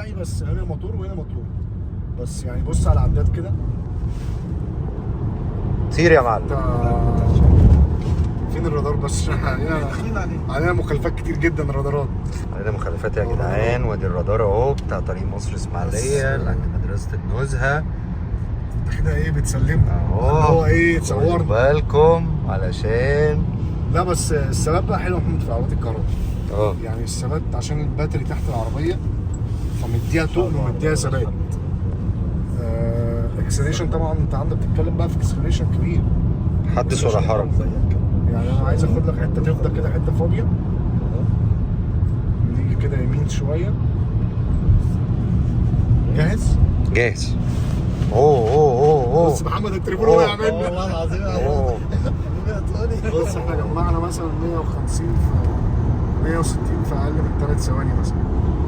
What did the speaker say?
اجتماعي، بس هنا موتور وهنا موتور. بس يعني بص على العداد كده. طير يا معلم. فين الرادار بس؟ علينا مخالفات كتير جدا الرادارات. علينا مخالفات يا جدعان. وادي الرادار اهو بتاع طريق مصر اسماعيليه اللي عند مدرسه النزهه. انت كده ايه بتسلمنا اهو. هو ايه تصورنا. خدوا بالكم علشان لا بس الثبات بقى حلو يا محمد في العربيات الكهرباء. يعني الثبات عشان الباتري تحت العربيه فمديها تقل ومديها ثبات. اكسلريشن طبعا انت عندك بتتكلم بقى في اكسلريشن كبير. حدث ولا حرج. يعني انا عايز اخد لك حته تفضى كده، حته فاضيه. نيجي كده يمين شويه. جاهز؟ جاهز. اوه بص محمد التليفون وقع مني والله العظيم. بص احنا جمعنا مثلا 150 في 160 في اقل من 3 ثواني مثلا.